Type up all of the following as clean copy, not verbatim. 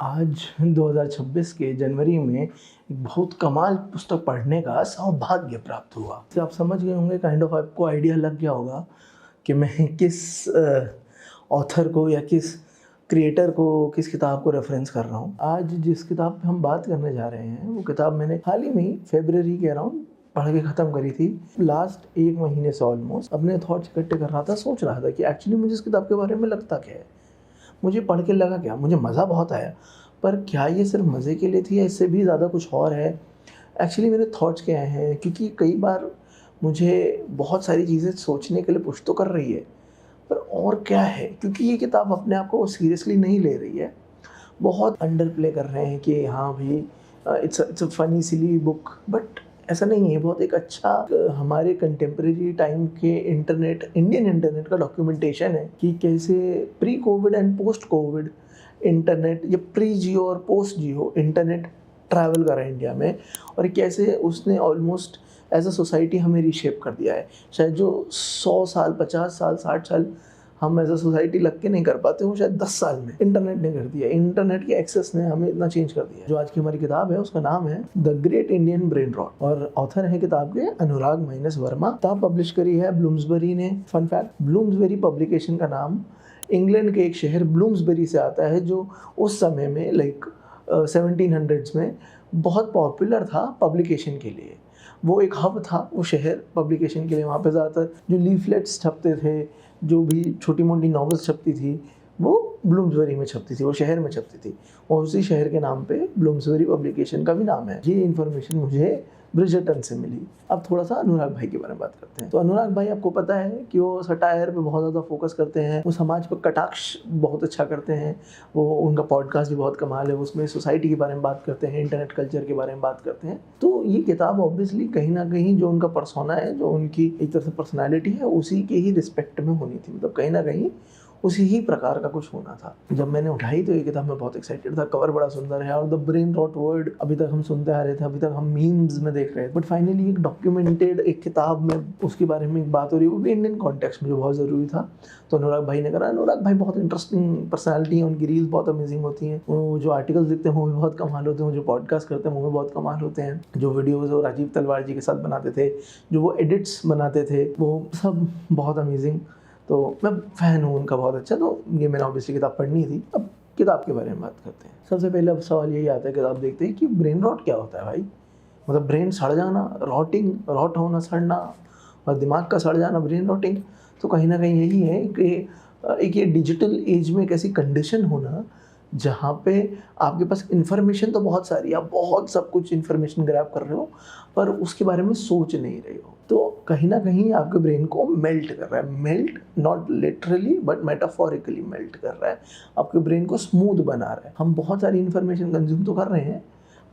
आज 2026 के जनवरी में एक बहुत कमाल पुस्तक पढ़ने का सौभाग्य प्राप्त हुआ। तो आप समझ गए होंगे, काइंड ऑफ आपको आइडिया लग गया होगा कि मैं किस ऑथर को या किस क्रिएटर को, किस किताब को रेफरेंस कर रहा हूँ। आज जिस किताब पे हम बात करने जा रहे हैं वो किताब मैंने हाल ही में फरवरी के अराउंड पढ़ के ख़त्म करी थी। लास्ट 1 महीने से ऑलमोस्ट अपने थॉट्स इकट्ठे कर रहा था, सोच रहा था कि एक्चुअली मुझे इस किताब के बारे में लगता क्या है, मुझे पढ़ के लगा क्या। मुझे मज़ा बहुत आया, पर क्या ये सिर्फ मज़े के लिए थी या इससे भी ज़्यादा कुछ और है। एक्चुअली मेरे थॉट्स क्या हैं, क्योंकि कई बार मुझे बहुत सारी चीज़ें सोचने के लिए पुश तो कर रही है, पर और क्या है, क्योंकि ये किताब अपने आप को सीरियसली नहीं ले रही है। बहुत अंडर प्ले कर रहे हैं कि हाँ भाई it's a funny silly book, but ऐसा नहीं है। बहुत एक अच्छा हमारे कंटेम्प्रेरी टाइम के इंडियन इंटरनेट का डॉक्यूमेंटेशन है कि कैसे pre Covid and post Covid internet या प्री जियो और पोस्ट जियो इंटरनेट ट्रैवल कर रहा है इंडिया में, और कैसे उसने ऑलमोस्ट एज अ सोसाइटी हमें रीशेप कर दिया है। शायद जो 100 साल, 50 साल, 60 साल हम एज अ सोसाइटी लग के नहीं कर पाते वो शायद 10 साल में इंटरनेट ने कर दिया। इंटरनेट के एक्सेस ने हमें इतना चेंज कर दिया। जो आज की हमारी किताब है उसका नाम है the great Indian brain rot, और ऑथर है किताब के अनुराग माइनस वर्मा। किताब पब्लिश करी है ब्लूम्सबरी ने। फन फैक्ट, ब्लूम्सबरी पब्लिकेशन का नाम इंग्लैंड के एक शहर ब्लूम्सबरी से आता है, जो उस समय में लाइक 1700s में बहुत पॉपुलर था पब्लिकेशन के लिए। वो एक हब था वो शहर पब्लिकेशन के लिए। वहाँ पे ज़्यादातर जो लीफलेट्स छपते थे, जो भी छोटी मोटी नॉवेल्स छपती थी, वो ब्लूम्सबरी में छपती थी, वो शहर में छपती थी, और उसी शहर के नाम पे ब्लूम्सबरी पब्लिकेशन का भी नाम है। ये इन्फॉर्मेशन मुझे ब्रिजर्टन से मिली। अब थोड़ा सा अनुराग भाई के बारे में बात करते हैं। तो अनुराग भाई, आपको पता है कि वो सटायर पे बहुत ज़्यादा फोकस करते हैं, वो समाज पर कटाक्ष बहुत अच्छा करते हैं। वो उनका पॉडकास्ट भी बहुत कमाल है, उसमें सोसाइटी के बारे में बात करते हैं, इंटरनेट कल्चर के बारे में बात करते हैं। तो ये किताब ऑब्वियसली कहीं ना कहीं जो उनका पर्सोना है, जो उनकी एक तरह से पर्सनैलिटी है, उसी के ही रिस्पेक्ट में होनी थी। मतलब कहीं ना कहीं उसी ही प्रकार का कुछ होना था। जब मैंने उठाई तो ये किताब में बहुत एक्साइटेड था। कवर बड़ा सुंदर है, और द ब्रेन रॉट वर्ड अभी तक हम सुनते आ रहे थे, अभी तक हम मीम्स में देख रहे थे, बट फाइनली एक डॉक्यूमेंटेड एक किताब में उसके बारे में एक बात हो रही है, वो भी इंडियन कॉन्टेक्स्ट में, जो बहुत ज़रूरी था। तो अनुराग भाई ने करा। अनुराग भाई बहुत इंटरेस्टिंग पर्सनैलिटी है, उनकी रील्स बहुत अमेजिंग होती हैं, वो जो आर्टिकल्स लिखते हैं वो भी बहुत कमाल होते हैं, जो पॉडकास्ट करते हैं वो भी बहुत कमाल होते हैं, जो वीडियोज़ वो राजीव तलवार जी के साथ बनाते थे, जो वो एडिट्स बनाते थे, वो सब बहुत अमेजिंग। तो मैं फ़ैन हूँ उनका बहुत अच्छा। तो ये मैंने ऑब्वियसली किताब पढ़नी थी। अब किताब के बारे में बात करते हैं। सबसे पहले अब सवाल यही आता है किताब देखते ही कि ब्रेन रॉट क्या होता है भाई। मतलब ब्रेन सड़ जाना, रॉट होना, सड़ना, और दिमाग का सड़ जाना, ब्रेन रॉटिंग। तो कहीं ना कहीं यही है कि एक ये डिजिटल एज में एक ऐसी कंडीशन होना जहाँ पे आपके पास इन्फॉर्मेशन तो बहुत सारी, आप बहुत सब कुछ इन्फॉर्मेशन ग्रैब कर रहे हो, पर उसके बारे में सोच नहीं रहे हो। तो कहीं ना कहीं आपके ब्रेन को मेल्ट कर रहा है। Melt not literally but metaphorically melt कर रहा है, आपके ब्रेन को स्मूथ बना रहा है। हम बहुत सारी इन्फॉर्मेशन कंज्यूम तो कर रहे हैं,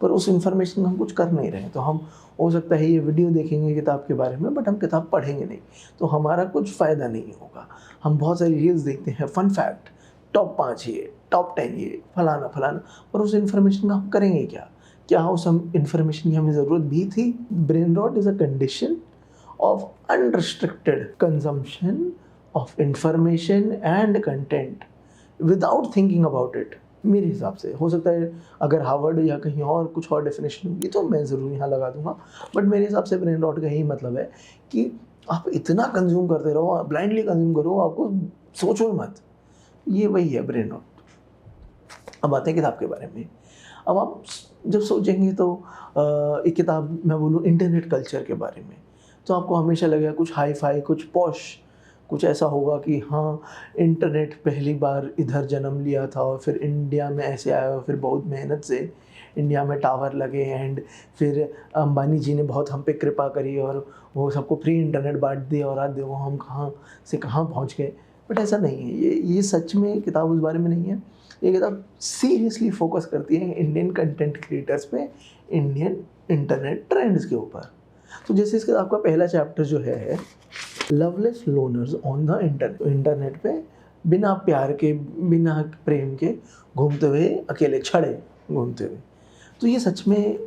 पर उस इन्फॉर्मेशन हम कुछ कर नहीं रहे हैं। तो हम, हो सकता है ये वीडियो देखेंगे किताब के बारे में, बट हम किताब पढ़ेंगे नहीं, तो हमारा कुछ फ़ायदा नहीं होगा। हम बहुत सारी रील्स देखते हैं, फन फैक्ट, टॉप 5 ये, टॉप 10 ये, फलाना फलाना, पर उस इन्फॉर्मेशन का हम करेंगे क्या? क्या उस इन्फॉर्मेशन की हमें ज़रूरत भी थी? Brain rot is a condition of unrestricted consumption of information and content without thinking about it। मेरे हिसाब से हो सकता है अगर हार्वर्ड या कहीं और कुछ और डेफिनेशन होगी तो मैं ज़रूर यहाँ लगा दूंगा, बट मेरे हिसाब से ब्रेन रॉट का यही मतलब है कि आप इतना कंज्यूम करते रहो, ब्लाइंडली कंज्यूम करो, आपको सोचो मत। ये वही है ब्रेन रॉट। अब आते हैं किताब के बारे में। अब आप जब सोचेंगे तो एक किताब मैं बोलूँ इंटरनेट कल्चर के बारे में, तो आपको हमेशा लगेगा कुछ हाई फाई, कुछ पॉश, कुछ ऐसा होगा कि हाँ इंटरनेट पहली बार इधर जन्म लिया था और फिर इंडिया में ऐसे आया, और फिर बहुत मेहनत से इंडिया में टावर लगे, एंड फिर अंबानी जी ने बहुत हम पे कृपा करी और वो सबको फ्री इंटरनेट बांट दिया, और आज देखो हम कहाँ से कहाँ पहुँच गए। बट ऐसा नहीं है। ये सच में किताब उस बारे में नहीं है। ये किताब सीरियसली फोकस करती है इंडियन कंटेंट क्रिएटर्स पे, इंडियन इंटरनेट ट्रेंड्स के ऊपर। तो जैसे इस किताब का पहला चैप्टर जो है loveless loners on the internet पे बिना प्यार के, बिना प्रेम के घूमते हुए, अकेले छड़े घूमते हुए। तो ये सच में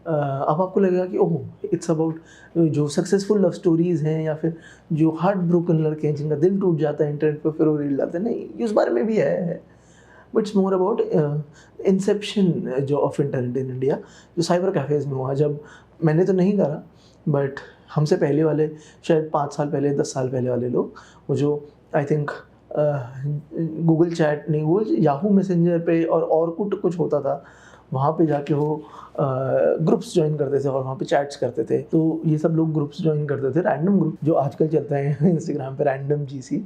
अब आपको लगेगा कि ओह इट्स अबाउट जो सक्सेसफुल लव स्टोरीज़ हैं, या फिर जो हार्ट ब्रोकन लड़के हैं जिनका दिल टूट जाता है इंटरनेट पर फिर वो रील डालते हैं। नहीं, ये उस बारे में भी है। But it's more about Inception जो ऑफ इंटरनेट इन इंडिया, जो साइबर कैफ़ेज़ में हुआ। जब मैंने तो नहीं करा, बट हमसे पहले वाले, शायद 5 साल पहले, 10 साल पहले वाले लोग, वो जो आई थिंक गूगल चैट नहीं, गूगल याहू मैसेंजर पे और कुछ होता था, वहाँ पे जाके वो ग्रुप्स ज्वाइन करते थे और वहाँ पे चैट्स करते थे। तो ये सब लोग ग्रुप्स ज्वाइन करते थे, रैंडम ग्रुप जो आजकल चलता है इंस्टाग्राम पे, रैंडम जीसी।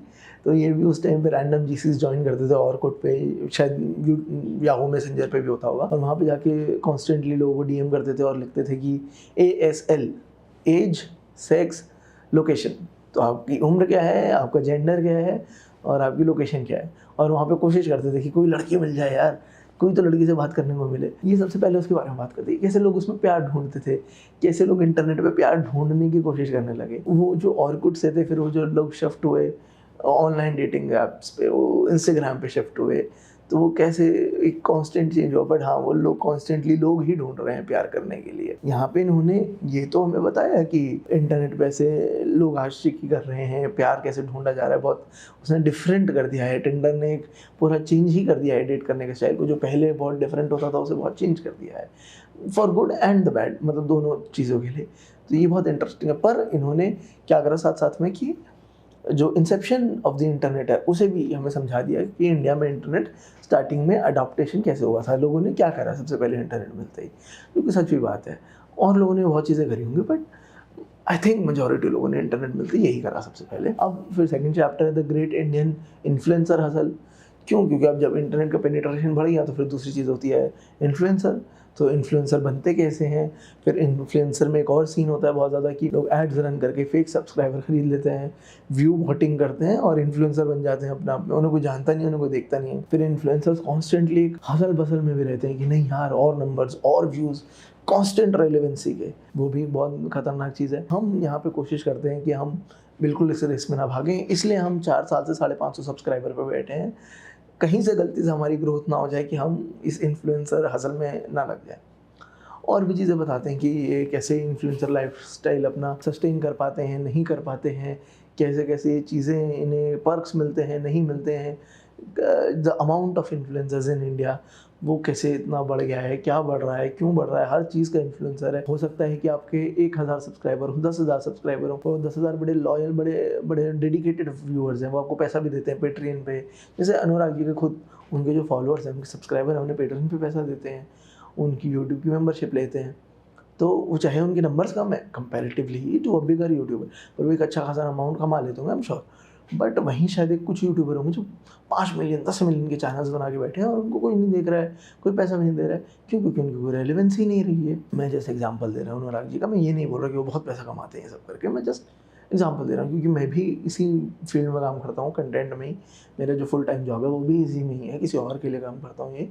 तो ये भी उस टाइम पे रैंडम जीसीस ज्वाइन करते थे, और कुट पे, शायद याहू मैसेंजर पे भी होता होगा। और वहाँ पे जाके कॉन्स्टेंटली लोगों को डीएम करते थे और लिखते थे कि ASL, एज, सेक्स, लोकेशन, तो आपकी उम्र क्या है, आपका जेंडर क्या है और आपकी लोकेशन क्या है। और वहाँ पे कोशिश करते थे कि कोई लड़की मिल जाए यार, कोई तो लड़की से बात करने को मिले। ये सबसे पहले उसके बारे में बात करते, कैसे लोग उसमें प्यार ढूंढते थे, कैसे लोग इंटरनेट पे प्यार ढूंढने की कोशिश करने लगे। वो जो ऑर्कुट से थे, फिर वो जो लोग शिफ्ट हुए ऑनलाइन डेटिंग ऐप्स पे, वो इंस्टाग्राम पे शिफ्ट हुए, तो वो कैसे एक कांस्टेंट चेंज हुआ। बट हाँ, वो लोग कॉन्स्टेंटली लोग ही ढूंढ रहे हैं प्यार करने के लिए। यहाँ पे इन्होंने ये तो हमें बताया कि इंटरनेट पे ऐसे लोग आशिकी कर रहे हैं, प्यार कैसे ढूंढा जा रहा है, बहुत उसने डिफरेंट कर दिया है। टिंडर ने एक पूरा चेंज ही कर दिया है डेट करने के स्टाइल को, जो पहले बहुत डिफरेंट होता था उसे बहुत चेंज कर दिया है, for good and the bad, मतलब दोनों चीज़ों के लिए। तो ये बहुत इंटरेस्टिंग है। पर इन्होंने क्या करा साथ साथ में कि जो इंसेप्शन ऑफ द इंटरनेट है उसे भी हमें समझा दिया कि इंडिया में इंटरनेट स्टार्टिंग में अडॉप्टेशन कैसे हुआ था, लोगों ने क्या करा सबसे पहले इंटरनेट मिलते ही, क्योंकि सच भी बात है। और लोगों ने बहुत चीज़ें करी होंगी, बट आई थिंक मेजॉरिटी लोगों ने इंटरनेट मिलते ही यही करा सबसे पहले। अब फिर सेकंड चैप्टर है the great Indian influencer hustle. क्यों? क्योंकि अब जब इंटरनेट का पेनिट्रेशन बढ़ गया तो फिर दूसरी चीज़ होती है इन्फ्लुएंसर। तो इन्फ्लुएंसर बनते कैसे हैं? फिर इन्फ्लुएंसर में एक और सीन होता है बहुत ज़्यादा कि लोग एड्स रन करके फेक सब्सक्राइबर खरीद लेते हैं, व्यू वोटिंग करते हैं और इन्फ्लुएंसर बन जाते हैं अपने आप में। उन्हें कोई जानता नहीं है, उन्हें कोई देखता नहीं है। फिर इन्फ्लुएंसर्स कॉन्स्टेंटली हसल बसल में भी रहते हैं कि नहीं यार, और नंबर्स और व्यूज़, कॉन्स्टेंट रेलेवेंसी के, वो भी बहुत खतरनाक चीज़ है। हम यहाँ पे कोशिश करते हैं कि हम बिल्कुल इस रेस में ना भागें, इसलिए हम 4 साल से 550 सब्सक्राइबर पर बैठे हैं। कहीं से गलती से हमारी ग्रोथ ना हो जाए कि हम इस इन्फ्लुएंसर हसल में ना लग जाए। और भी चीज़ें बताते हैं कि ये कैसे इन्फ्लुएंसर लाइफस्टाइल अपना सस्टेन कर पाते हैं, नहीं कर पाते हैं, कैसे कैसे ये चीज़ें, इन्हें पर्क्स मिलते हैं, नहीं मिलते हैं। The amount of influencers in India, वो कैसे इतना बढ़ गया है, क्या बढ़ रहा है, क्यों बढ़ रहा है, हर चीज़ का इन्फ्लुएंसर है। हो सकता है कि आपके 1000 सब्सक्राइबर हो, 10,000 सब्सक्राइबर हो, और 10,000 बड़े लॉयल, बड़े बड़े डेडिकेटेड व्यूअर्स हैं, वो आपको पैसा भी देते हैं पेट्रियन पे। जैसे अनुराग जी के खुद, उनके जो फॉलोअर्स हैं, उनके सब्सक्राइबर हैं, उन्हें पेट्रियन पे पैसा देते हैं, उनकी यूट्यूब की मेंबरशिप लेते हैं। तो वो चाहे उनके नंबर्स कम है comparatively to a bigger YouTuber, पर वो एक अच्छा खासा अमाउंट कमा लेते होंगे, आई एम श्योर। बट वहीं शायद एक कुछ यूट्यूबर होंगे जो 5 मिलियन 10 मिलियन के चैनल्स बना के बैठे हैं और उनको कोई नहीं देख रहा है, कोई पैसा नहीं दे रहा है। क्यों? क्योंकि उनकी कोई रेलेवेंस ही नहीं रही है। मैं जैसे एग्जांपल दे रहा हूँ अनुराग जी का, मैं ये नहीं बोल रहा कि वो बहुत पैसा कमाते हैं ये सब करके, मैं जस्ट एग्जांपल दे रहा हूँ, क्योंकि मैं भी इसी फील्ड में काम करता हूँ, कंटेंट में ही। मेरा जो फुल टाइम जॉब है वो भी इसी में ही है, किसी और के लिए काम करता हूँ ये।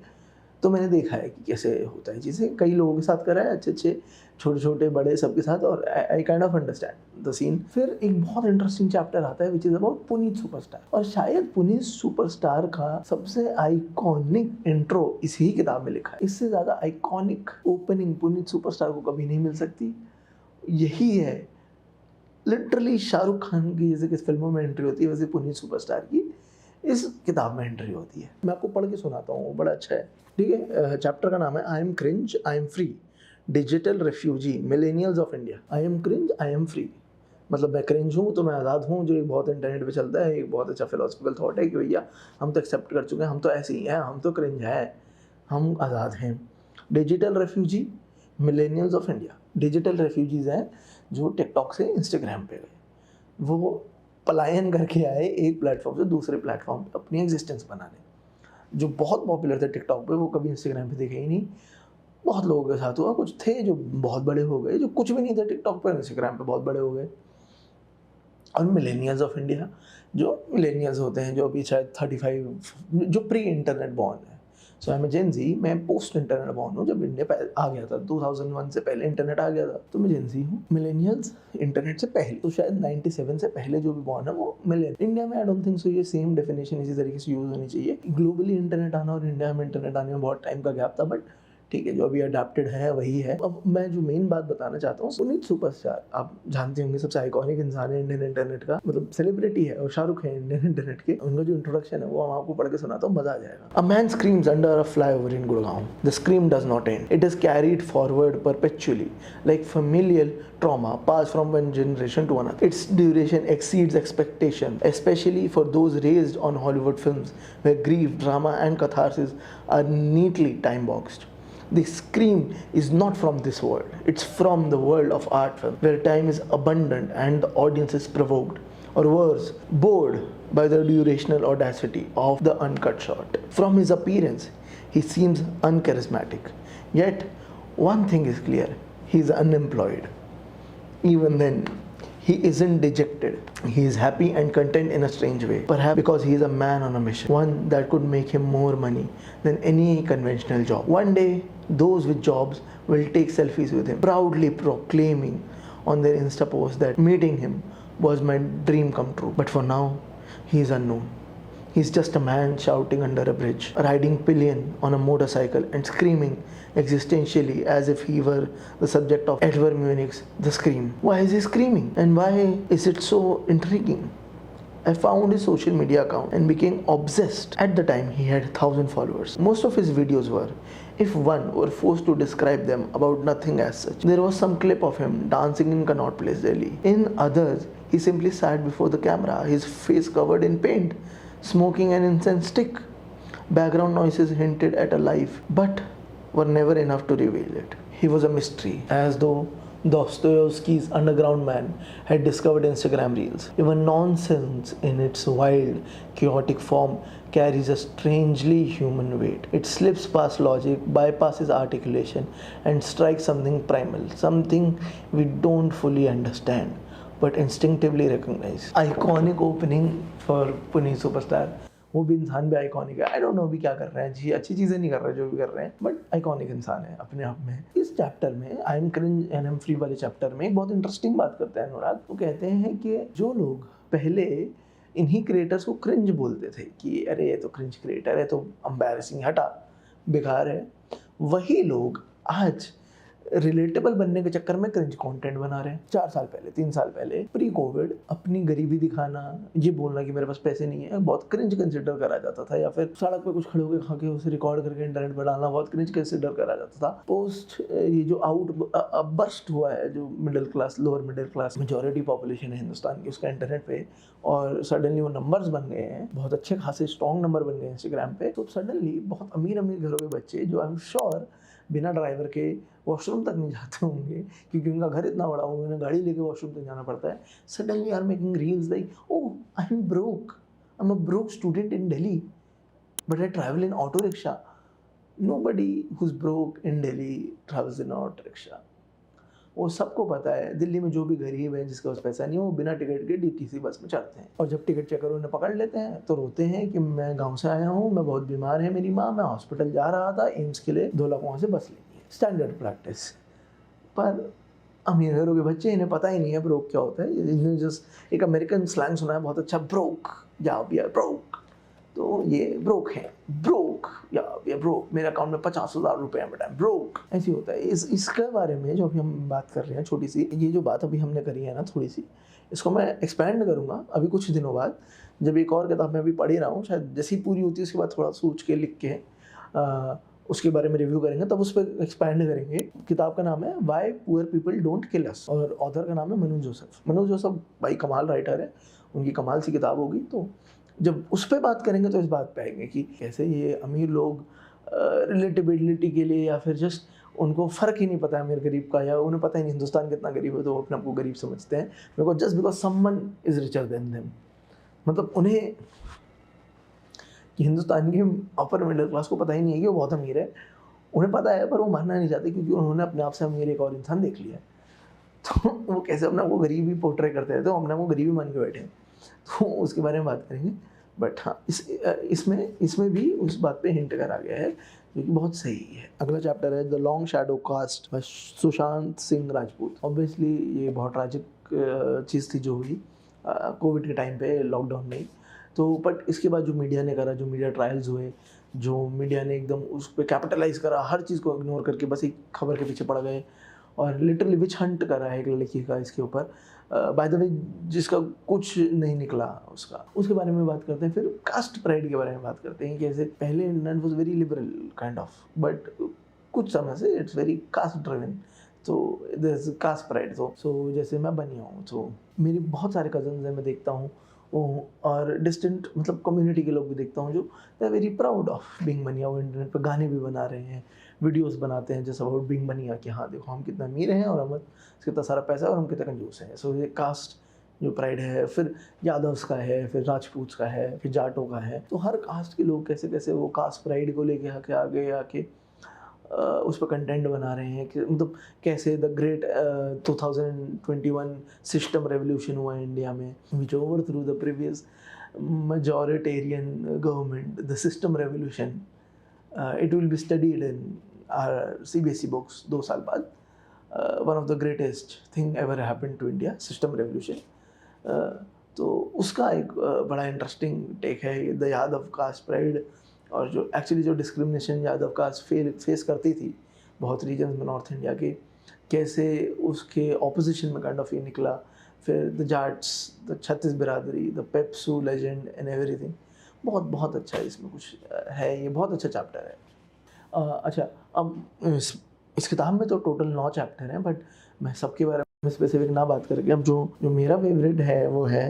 तो मैंने देखा है कि कैसे होता है चीज़ें, कई लोगों के साथ करा है, अच्छे छोटे छोटे बड़े सबके साथ, और I kind of understand the scene. फिर एक बहुत इंटरेस्टिंग चैप्टर आता है which is about Puneet superstar, और शायद पुनीत सुपरस्टार का सबसे आइकॉनिक इंट्रो इसी किताब में लिखा है। इससे ज़्यादा आइकॉनिक ओपनिंग पुनीत सुपरस्टार को कभी नहीं मिल सकती। यही है लिटरली शाहरुख खान की जैसे किस फिल्मों में एंट्री होती है, वैसे पुनीत सुपरस्टार की इस किताब में एंट्री होती है। मैं आपको पढ़ के सुनाता हूँ, बड़ा अच्छा है, ठीक है। चैप्टर का नाम है I am cringe, I am free, digital refugee, millennials of India. I am cringe, I am free, मतलब मैं क्रिंज हूँ तो मैं आज़ाद हूँ, जो एक बहुत इंटरनेट पे चलता है, एक बहुत अच्छा फिलोसफिकल थॉट है कि भैया हम तो एक्सेप्ट कर चुके हैं, हम तो ऐसे ही हैं, हम तो क्रिंज हैं, हम आज़ाद हैं। Digital refugee, millennials of India. Digital refugees हैं जो टिकटॉक से इंस्टाग्राम पे गए, वो पलायन करके आए एक प्लेटफॉर्म से दूसरे प्लेटफॉर्म पे अपनी एग्जिस्टेंस बनाने। जो बहुत पॉपुलर थे टिकटॉक पे, वो कभी इंस्टाग्राम पे देखे ही नहीं। बहुत लोगों के साथ हुआ, कुछ थे जो बहुत बड़े हो गए, जो कुछ भी नहीं थे टिकटॉक पर, इंस्टाग्राम पे बहुत बड़े हो गए। और मिलेनियल्स ऑफ इंडिया, जो मिलेनियल्स होते हैं, जो अभी शायद 35, जो प्री इंटरनेट बॉर्न है। सो आई एम जेन जी, मैं पोस्ट इंटरनेट बॉर्न हूँ, जब इंडिया आ गया था 2001 से पहले इंटरनेट आ गया था, तो मैं जेन जी हूँ। मिलेनियल्स इंटरनेट से पहले, तो शायद 97 से पहले जो भी बॉर्न है वो मिलेनियल। इंडिया में आई डोंट थिंक सो ये सेम डेफिनेशन इसी तरीके से यूज़ होनी चाहिए। ग्लोबली इंटरनेट आना और इंडिया में इंटरनेट आने में बहुत टाइम का गैप था, बट ठीक है, जो अभी अडेप्टेड है वही है। अब मैं जो मेन बात बताना चाहता हूँ, पुनीत सुपरस्टार आप जानते होंगे, सबसे आइकॉनिक इंसान है इंडियन इंटरनेट का, मतलब सेलिब्रिटी है, और शाहरुख है इंडियन इंटरनेट के। उनका जो इंट्रोडक्शन है वो हम आपको पढ़ के सुनाता हूँ, मजा आ जाएगा। A man screams under a flyover in Gurgaon. The scream does not and, it is carried forward perpetually like familial trauma passed from one generation to another. Its duration exceeds expectation, especially for those raised on Hollywood films where grief, drama and catharsis are neatly time-boxed. The Scream is not from this world. It's from the world of art film, where time is abundant and the audience is provoked, or worse, bored by the durational audacity of the uncut shot. From his appearance, he seems uncharismatic. Yet, one thing is clear. He is unemployed. Even then, he isn't dejected. He is happy and content in a strange way. Perhaps because he is a man on a mission, one that could make him more money than any conventional job. One day, those with jobs will take selfies with him, proudly proclaiming on their Insta post that meeting him was my dream come true. But for now, he is unknown. He's just a man shouting under a bridge, riding pillion on a motorcycle and screaming existentially as if he were the subject of Edward Munich's The Scream. Why is he screaming? And why is it so intriguing? I found his social media account and became obsessed. At the time, he had 1,000 followers. Most of his videos were, if one were forced to describe them, about nothing as such. There was some clip of him dancing in Connaught Place, Delhi. In others, he simply sat before the camera, his face covered in paint, smoking an incense stick. Background noises hinted at a life, but were never enough to reveal it. He was a mystery, as though Dostoevsky's underground man had discovered Instagram Reels. Even nonsense in its wild, chaotic form carries a strangely human weight. It slips past logic, bypasses articulation, and strikes something primal, something we don't fully understand but instinctively recognize. Iconic opening for Puneet Superstar. वो भी इंसान भी iconic है। I don't know अभी क्या कर रहे हैं जी, अच्छी चीज़ें नहीं कर रहे जो भी कर रहे हैं, बट आइकॉनिक इंसान है अपने आप में। इस चैप्टर में I am cringe and I am free वाले चैप्टर में एक बहुत इंटरेस्टिंग बात करते हैं अनुराग। वो कहते हैं कि जो लोग पहले इन्हीं क्रिएटर्स को क्रिंज बोलते थे कि अरे ये तो क्रिंज क्रिएटर है, तो एम्बैरेसिंग, हटा, बेकार है, वही लोग आज रिलेटेबल बनने के चक्कर में क्रिंज कंटेंट बना रहे हैं। 4 साल पहले, 3 साल पहले, प्री कोविड, अपनी गरीबी दिखाना, ये बोलना कि मेरे पास पैसे नहीं है, बहुत क्रिंज कंसिडर करा जाता था। या फिर सड़क पे कुछ खड़े होकर खा के उसे रिकॉर्ड करके इंटरनेट पर डालना बहुत क्रिंज कंसिडर करा जाता था। पोस्ट ये जो बर्स्ट हुआ है, जो middle class, lower middle class majority population है हिंदुस्तान की, उसका इंटरनेट पे, और सडनली वो नंबर्स बन गए हैं, बहुत अच्छे खासे स्ट्रॉन्ग नंबर बन गए इंस्टाग्राम पे। तो सडनली बहुत अमीर घरों के बच्चे, जो आई एम श्योर बिना ड्राइवर के वॉशरूम तक नहीं जाते होंगे क्योंकि उनका घर इतना बड़ा होगा, उन्हें गाड़ी लेके वॉशरूम तक जाना पड़ता है, suddenly are making reels like, oh I am broke, I am a broke student in Delhi but I travel in auto rickshaw. Nobody who is broke in Delhi travels in auto rickshaw. वो सबको पता है, दिल्ली में जो भी गरीब है जिसका पास पैसा नहीं है, वो बिना टिकट के डीटीसी बस में चढ़ते हैं, और जब टिकट चेकर उन्हें पकड़ लेते हैं तो रोते हैं कि मैं गांव से आया हूँ, मैं बहुत बीमार है मेरी माँ, मैं हॉस्पिटल जा रहा था, एम्स के लिए 2 लाख वहाँ से बस लेनी है। Standard practice. पर अमीर घरों के बच्चे, इन्हें पता ही नहीं है ब्रोक क्या होता है। इन्हें जस्ट एक अमेरिकन स्लैंग सुना है बहुत अच्छा, ब्रोक, या वी आर ब्रोक, तो ये ब्रोक है, ब्रोक या वी आर ब्रोक, मेरे अकाउंट में 50,000 रुपये हैं बेटा, ब्रोक, ऐसी होता है। इसके बारे में जो अभी हम बात कर रहे हैं, छोटी सी ये जो बात अभी हमने करी है ना, थोड़ी सी, इसको मैं एक्सपैंड करूँगा अभी कुछ दिनों बाद, जब एक और किताब मैं अभी पढ़ ही रहा हूँ, शायद जैसी पूरी होती है उसके बाद थोड़ा सोच के लिख के उसके बारे में रिव्यू करेंगे, तब उस पर एक्सपैंड करेंगे। किताब का नाम है why poor people don't kill us, और ऑथर का नाम है मनु जोसेफ। मनु जोसेफ भाई कमाल राइटर है, उनकी कमाल सी किताब होगी। तो जब उस पर बात करेंगे तो इस बात पे आएंगे कि कैसे ये अमीर लोग रिलेटेबिलिटी के लिए, या फिर जस्ट उनको फ़र्क ही नहीं पता है अमीर गरीब का, या उन्हें पता ही नहीं हिंदुस्तान कितना गरीब है तो वो अपने आपको गरीब समझते हैं, because just because someone is richer than them. मतलब उन्हें कि हिंदुस्तान के अपर मिडिल क्लास को पता ही नहीं है कि वो बहुत अमीर है, उन्हें पता है पर वो मानना नहीं चाहते क्योंकि उन्होंने अपने आप से अमीर एक और इंसान देख लिया है। तो वो कैसे अपने आप को गरीब ही पोर्ट्रे करते हैं, तो अपने आप को गरीब ही मान के बैठे हैं, तो उसके बारे में बात करेंगे। बट हाँ, इसमें भी उस बात पे हिंट करा गया है जो कि बहुत सही है। अगला चैप्टर है the long shadow cast by Sushant Singh Rajput. Obviously ये बहुत ट्रैजिक चीज़ थी जो हुई कोविड के टाइम पे, लॉकडाउन में। तो बट इसके बाद जो मीडिया ने करा, जो मीडिया ट्रायल्स हुए, जो मीडिया ने एकदम उस पर कैपिटलाइज करा, हर चीज़ को इग्नोर करके बस एक खबर के पीछे पड़ गए और लिटरली विच हंट करा है एक लड़की का इसके ऊपर, बाय द वे जिसका कुछ नहीं निकला उसका। उसके बारे में बात करते हैं। फिर कास्ट प्राइड के बारे में बात करते हैं, कैसे पहले Indian was very liberal kind of, but कुछ समय से इट्स वेरी कास्ट ड्रिवन, तो देयर इज कास्ट प्राइड। सो जैसे मैं बनिया हूँ, तो मेरी बहुत सारे कजन्स हैं, मैं देखता हूँ और डिस्टेंट मतलब कम्युनिटी के लोग भी देखता हूँ जो they are very proud of being Bania. वो इंटरनेट पर गाने भी बना रहे हैं, वीडियोस बनाते हैं जैसे अबाउट बीइंग बनिया कि हाँ देखो हम कितना अमीर हैं और हम कितना सारा पैसा है और हम कितना कंजूस हैं। सो ये कास्ट जो प्राइड है, फिर यादव्स का है, फिर राजपूत का है, फिर जाटों का है। तो हर कास्ट के लोग कैसे कैसे वो कास्ट प्राइड को लेके आगे आके उस पर कंटेंट बना रहे हैं कि मतलब कैसे द ग्रेट 2021 सिस्टम रेवोल्यूशन हुआ है इंडिया में, विच over through the previous majorитarian government, the system revolution. It will be studied in our CBSE books 2 साल बाद. One of the greatest thing ever happened to India, system revolution. तो उसका एक बड़ा interesting take है the Yadav cast pride, और जो actually जो डिस्क्रिमिनेशन यादव कास्ट फेस करती थी बहुत रीजन्स में नॉर्थ इंडिया के, कैसे उसके ऑपोजिशन में काइंड ऑफ ये निकला। फिर द जाट्स, द छत्तीस बिरादरी, the PEPSU legend and everything. बहुत बहुत अच्छा इसमें कुछ है, ये बहुत अच्छा चैप्टर है। अच्छा, अब इस किताब में तो टोटल 9 चैप्टर हैं, बट मैं सबके बारे में स्पेसिफिक ना बात करके अब जो मेरा फेवरेट है वो है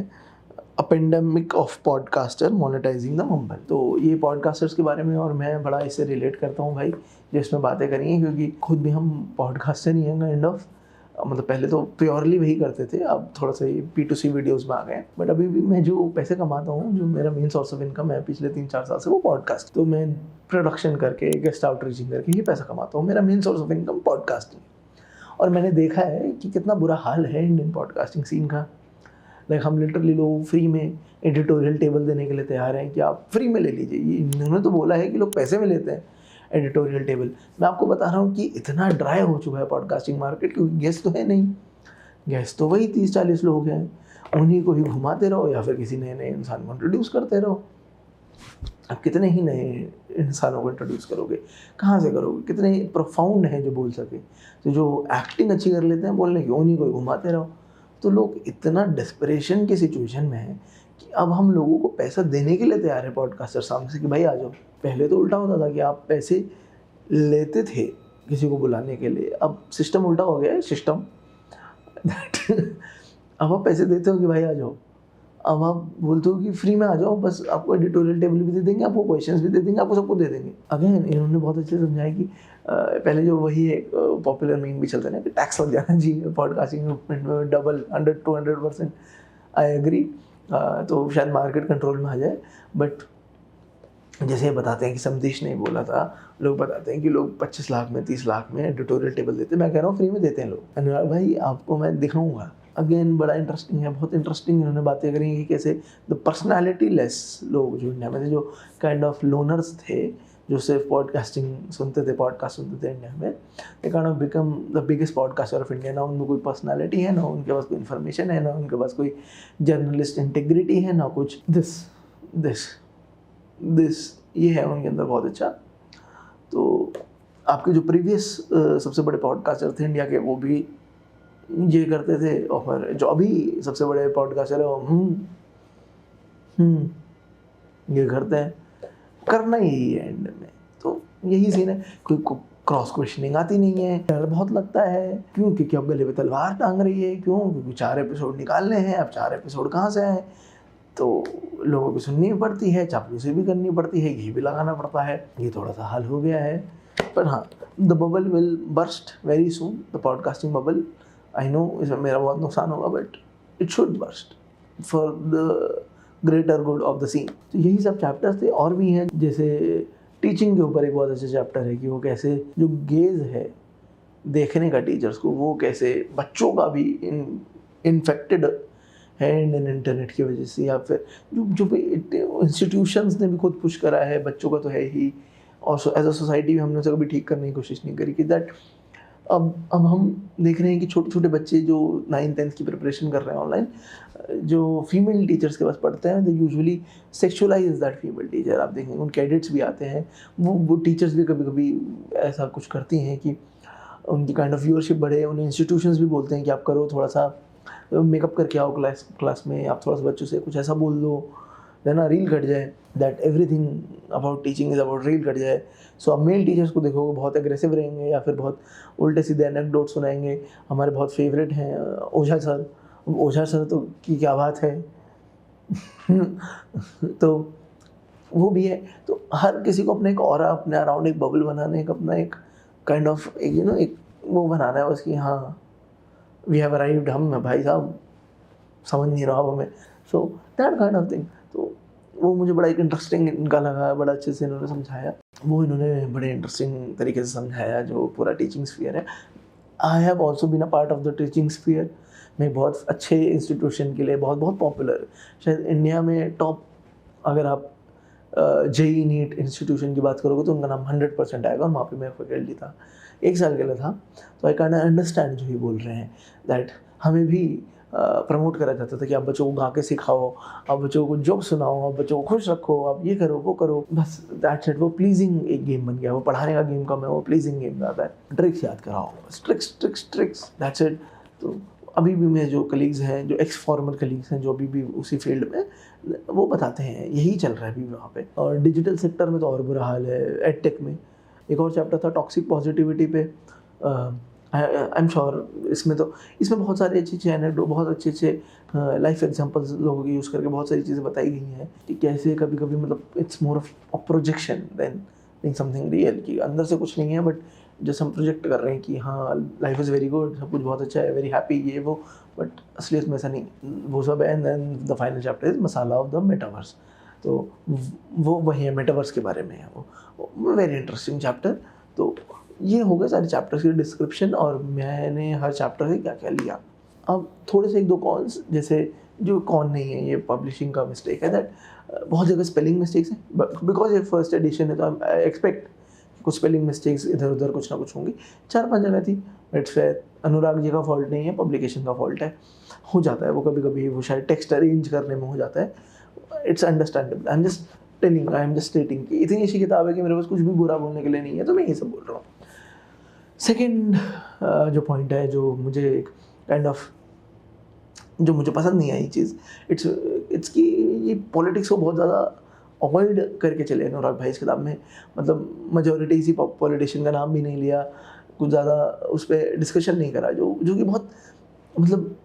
a pandemic of podcaster monetising the mumble. तो ये पॉडकास्टर्स के बारे में और मैं बड़ा इससे रिलेट करता हूँ भाई, जिसमें बातें करी हैं, क्योंकि खुद भी हम पॉडकास्टर ही हैं काइंड ऑफ। मतलब पहले तो प्योरली वही करते थे, अब थोड़ा सा ये P2C वीडियोस में आ गए, बट अभी भी मैं जो पैसे कमाता हूँ, जो मेरा मेन सोर्स ऑफ इनकम है पिछले 3-4 साल से, वो पॉडकास्ट। तो मैं प्रोडक्शन करके, गेस्ट आउटरीचिंग करके ये पैसा कमाता हूँ। मेरा main source of income podcasting. और मैंने देखा है कि कितना बुरा हाल है इंडियन पॉडकास्टिंग सीन का। लाइक हम लिटरली लोग फ्री में एडिटोरियल टेबल देने के लिए तैयार हैं कि आप फ्री में ले लीजिए। ये इन्होंने तो बोला है कि लोग पैसे में लेते हैं एडिटोरियल टेबल। मैं आपको बता रहा हूँ कि इतना ड्राई हो चुका है पॉडकास्टिंग मार्केट, क्योंकि गेस्ट तो है नहीं, गेस्ट तो वही 30-40 लोग हैं, उन्हीं को ही घुमाते रहो या फिर किसी नए नए इंसान को इंट्रोड्यूस करते रहो। अब कितने ही नए इंसानों को इंट्रोड्यूस करोगे, कहाँ से करोगे? कितने प्रोफाउंड हैं जो बोल सके, तो जो एक्टिंग अच्छी कर लेते हैं बोलने की, उन्हीं को ही घुमाते रहो। तो लोग इतना डेस्परेशन की सिचुएशन में है कि अब हम लोगों को पैसा देने के लिए तैयार है पॉडकास्टर सामने से कि भाई आ जाओ। पहले तो उल्टा होता था कि आप पैसे लेते थे किसी को बुलाने के लिए, अब सिस्टम उल्टा हो गया है, सिस्टम अब आप पैसे देते हो कि भाई आ जाओ। अब आप बोलते हो कि फ्री में आ जाओ, बस आपको एडिटोरियल टेबल भी दे देंगे, आपको क्वेश्चंस भी दे देंगे, आपको सबको दे देंगे। अगेन इन्होंने बहुत अच्छे से समझाया कि पहले जो वही एक पॉपुलर मीम भी चलता है कि टैक्स लग जाना जी पॉडकास्टिंग में, डबल 100-200%। I agree. तो शायद मार्केट कंट्रोल में आ जाए। बट जैसे बताते हैं कि समदेश ने बोला था, लोग बताते हैं कि लोग 25 लाख में 30 लाख में एडिटोरियल टेबल देते हैं। मैं कह रहा हूँ फ्री में देते हैं लोग। अनुराग भाई आपको मैं दिखाऊंगा। अगेन बड़ा इंटरेस्टिंग है, बहुत इंटरेस्टिंग इन्होंने बातें करी कि कैसे द पर्सनैलिटी लेस लोग जो इंडिया में थे, जो काइंड ऑफ लोनर्स थे, जो सिर्फ पॉडकास्टिंग सुनते थे, पॉडकास्ट सुनते थे इंडिया में, they kind of become the biggest podcaster of India. ना उनमें कोई पर्सनैलिटी है, ना उनके पास कोई इन्फॉर्मेशन है, ना उनके पास कोई जर्नलिस्ट इंटीग्रिटी है, ना कुछ दिस ये है उनके अंदर बहुत अच्छा। तो आपके जो प्रीवियस सबसे बड़े पॉडकास्टर थे इंडिया के, वो भी ये करते थे, और जो अभी सबसे बड़े पॉडकास्टर है वो ये करते हैं। करना यही है एंड में, तो यही सीन है। कोई क्रॉस क्वेश्चनिंग आती नहीं है, डर बहुत लगता है। क्यों? क्योंकि अब गले पे तलवार टांग रही है। क्यों? क्योंकि 4 एपिसोड निकालने हैं। अब 4 एपिसोड कहाँ से आए? तो लोगों की सुननी पड़ती है, चापलूसी भी करनी पड़ती है, घी भी लगाना पड़ता है। ये थोड़ा सा हल हो गया है, पर हाँ, the bubble will burst very soon, the podcasting bubble. I know इसमें मेरा बहुत नुकसान होगा, but it should burst for the greater good of the scene. तो यही सब चैप्टर्स थे। और भी हैं, जैसे टीचिंग के ऊपर एक बहुत अच्छा चैप्टर है कि वो कैसे जो गेज है देखने का टीचर्स को, वो कैसे बच्चों का भी इन्फेक्टेड है इंडियन इंटरनेट की वजह से, या फिर जो भी इंस्टीट्यूशंस ने भी खुद पुश करा है, बच्चों का तो है ही, और एज अ सोसाइटी भी हमने उसे कभी ठीक करने की कोशिश नहीं करी कि दैट अब हम देख रहे हैं कि छोटे छोटे बच्चे जो 9th-10th की प्रिपरेशन कर रहे हैं ऑनलाइन, जो फीमेल टीचर्स के पास पढ़ते हैं, they usually sexualise that female teacher. आप देखेंगे उनके एडिट्स भी आते हैं, वो टीचर्स भी कभी कभी ऐसा कुछ करती हैं कि उनकी काइंड ऑफ व्यूअरशिप बढ़े। उन्हें इंस्टीट्यूशंस भी बोलते हैं कि आप करो, थोड़ा सा मेकअप करके आओ क्लास में, आप थोड़ा सा बच्चों से कुछ ऐसा बोल दो, है ना, रील कट जाए, that everything about teaching is about reel cut जाए। सो अब मेल टीचर्स को देखोगे बहुत एग्रेसिव रहेंगे या फिर बहुत उल्टे सीधे एनेक्डोट सुनाएंगे। हमारे बहुत फेवरेट हैं ओझा सर। ओझा सर तो की क्या बात है तो वो भी है। तो हर किसी को अपने एक ऑरा, अपने अराउंड एक बबल बनाने का, अपना एक काइंड ऑफ एक एक वो बनाना है उसकी, हाँ वी हैव अराइव्ड, हम भाई साहब समझ नहीं रहा हमें। So that kind of thing. तो वो मुझे बड़ा एक इंटरेस्टिंग इनका लगा, बड़ा अच्छे से इन्होंने समझाया, वो इन्होंने बड़े इंटरेस्टिंग तरीके से समझाया जो पूरा टीचिंग स्फीयर है। I have also been a part of the teaching sphere. मैं बहुत अच्छे इंस्टीट्यूशन के लिए बहुत बहुत पॉपुलर, शायद इंडिया में टॉप, अगर आप जेई नीट इंस्टीट्यूशन की बात करोगे तो उनका नाम 100% आएगा, और वहाँ पे मैं फैकल्टी था, 1 साल के लिए था। तो आई कैन अंडरस्टैंड जो ये बोल रहे हैं, दैट हमें भी प्रमोट करा जाता था कि आप बच्चों को गा के सिखाओ, आप बच्चों को जोक सुनाओ, आप बच्चों को खुश रखो, आप ये करो वो करो, बस दैट्स इट। वो प्लीजिंग एक गेम बन गया, वो पढ़ाने का गेम कम है, वो प्लीजिंग गेम ज़्यादा है। ट्रिक्स याद कराओ, tricks tricks tricks, that's it. तो अभी भी मेरे जो कलीग्स हैं, जो एक्स फॉर्मल कलीग्स हैं, जो अभी भी उसी फील्ड में, वो बताते हैं यही चल रहा है अभी वहाँ पे। और डिजिटल सेक्टर में तो और बुरा हाल है। एडटेक में एक और चैप्टर था टॉक्सिक पॉजिटिविटी पे। आई एम श्योर इसमें बहुत सारे अच्छे एनेक्डोट, बहुत अच्छे लाइफ एग्जांपल्स लोगों की यूज़ करके बहुत सारी चीज़ें बताई गई हैं कि कैसे कभी कभी मतलब it's more of projection than something real, कि अंदर से कुछ नहीं है बट जैसे हम प्रोजेक्ट कर रहे हैं कि हाँ लाइफ इज़ वेरी गुड, सब कुछ बहुत अच्छा है, वेरी हैप्पी, ये वो, बट असलियत में ऐसा नहीं, वो सब है। And then the final chapter is masala of the metaverse. तो वो वही है, मेटावर्स के बारे में है वो वेरी इंटरेस्टिंग चैप्टर। तो ये हो गए सारे चैप्टर्स की डिस्क्रिप्शन, और मैंने हर चैप्टर से क्या क्या लिया। अब थोड़े से 1-2 कॉन्स, जैसे जो कॉन नहीं है, ये पब्लिशिंग का मिस्टेक है, दैट बहुत जगह स्पेलिंग मिस्टेक्स हैं, बिकॉज ये फर्स्ट एडिशन है तो आई एक्सपेक्ट कुछ स्पेलिंग मिस्टेक्स इधर उधर कुछ ना कुछ होंगी। 4-5 जगह थी, इट्स फेयर। अनुराग जी का फॉल्ट नहीं है, पब्लिकेशन का फॉल्ट है, हो जाता है वो कभी कभी, वो शायद टेक्स्ट अरेंज करने में हो जाता है, it's understandable. I am just telling, I am just stating कि इतनी अच्छी किताब है कि मेरे पास कुछ भी बुरा बोलने के लिए नहीं है, तो मैं ये सब बोल रहा हूँ। सेकेंड जो पॉइंट है, जो मुझे काइंड ऑफ जो मुझे पसंद नहीं आई चीज़, इट्स कि ये पॉलिटिक्स को बहुत ज़्यादा अवॉइड करके चले अनुराग भाई इस किताब में। मतलब मेजॉरिटी इसी पॉलिटिशियन का नाम भी नहीं लिया, कुछ ज़्यादा उस पर डिस्कशन नहीं करा, जो कि बहुत मतलब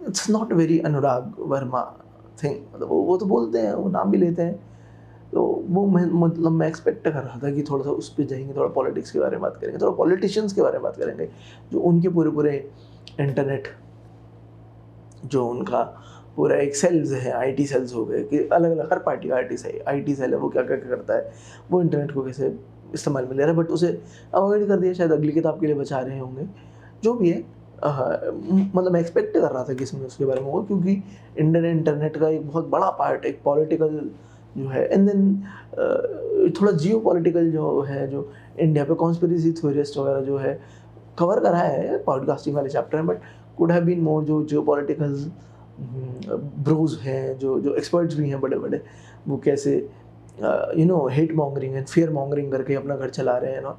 it's not very Anurag Verma thing. मतलब वो तो बोलते हैं, वो नाम भी लेते हैं, तो वो मैं एक्सपेक्ट कर रहा था कि थोड़ा सा उस पर जाएंगे, थोड़ा पॉलिटिक्स के बारे में बात करेंगे, थोड़ा पॉलिटिशियंस के बारे में बात करेंगे, जो उनके पूरे इंटरनेट, जो उनका पूरा एक सेल्स है, आईटी सेल्स हो गए, कि अलग अलग हर पार्टी का आईटी सेल है, वो क्या क्या करता है, वो इंटरनेट को कैसे इस्तेमाल में ले रहा है, बट उसे अवॉइड कर दिया, शायद अगली किताब के लिए बचा रहे होंगे, जो भी है। मतलब मैं एक्सपेक्ट कर रहा था कि इसमें उसके बारे में होगा, क्योंकि इंटरनेट का एक बहुत बड़ा पार्ट एक पॉलिटिकल जो है, एंड देन थोड़ा जियो पॉलिटिकल जो है, जो इंडिया पे कॉन्स्पिरेसी थ्योरिस्ट वगैरह जो है कवर करा है पॉडकास्टिंग वाले चैप्टर में, but could have been more जो जियो पॉलिटिकल ब्रोज हैं, जो एक्सपर्ट्स भी हैं बड़े बड़े, वो कैसे hate mongering and fear mongering करके अपना घर चला रहे हैं ना,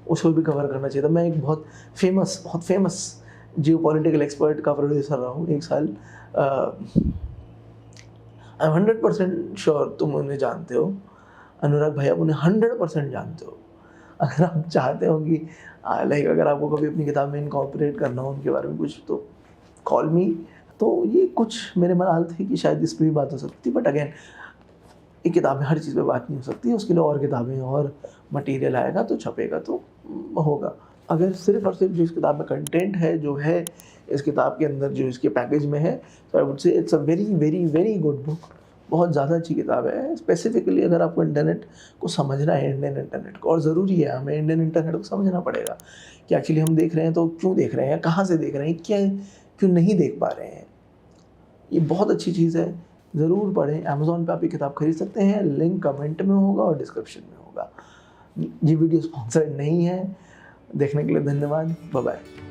उसको भी कवर करना चाहिए था। मैं एक बहुत फेमस जियो पॉलिटिकल एक्सपर्ट का प्रोड्यूसर रहा हूँ 1 साल। आई एम 100% श्योर तुम उन्हें जानते हो, अनुराग भाई, आप उन्हें 100% जानते हो। अगर आप चाहते हो कि लाइक अगर आपको कभी अपनी किताब में इनकॉर्पोरेट करना हो उनके बारे में कुछ, तो कॉल मी। तो ये कुछ मेरे मनाल थे कि शायद इस पर भी बात हो सकती, बट अगेन एक किताब में हर चीज़ पे बात नहीं हो सकती, उसके लिए और किताबें और मटेरियल आएगा तो छपेगा तो होगा। अगर सिर्फ और सिर्फ जो इस किताब में कंटेंट है, जो है इस किताब के अंदर, जो इसके पैकेज में है, तो I would say it's a very very very good book. बहुत ज़्यादा अच्छी किताब है, स्पेसिफिकली अगर आपको इंटरनेट को समझना है, इंडियन इंटरनेट को, और ज़रूरी है हमें इंडियन इंटरनेट को समझना पड़ेगा कि एक्चुअली हम देख रहे हैं तो क्यों देख रहे हैं, कहाँ से देख रहे हैं, क्यों नहीं देख पा रहे हैं। ये बहुत अच्छी चीज़ है, ज़रूर पढ़ें। अमेज़ॉन पे आप ये किताब खरीद सकते हैं, लिंक कमेंट में होगा और डिस्क्रिप्शन में होगा। ये वीडियो स्पॉन्सर्ड नहीं है, देखने के लिए धन्यवाद, बाय बाय।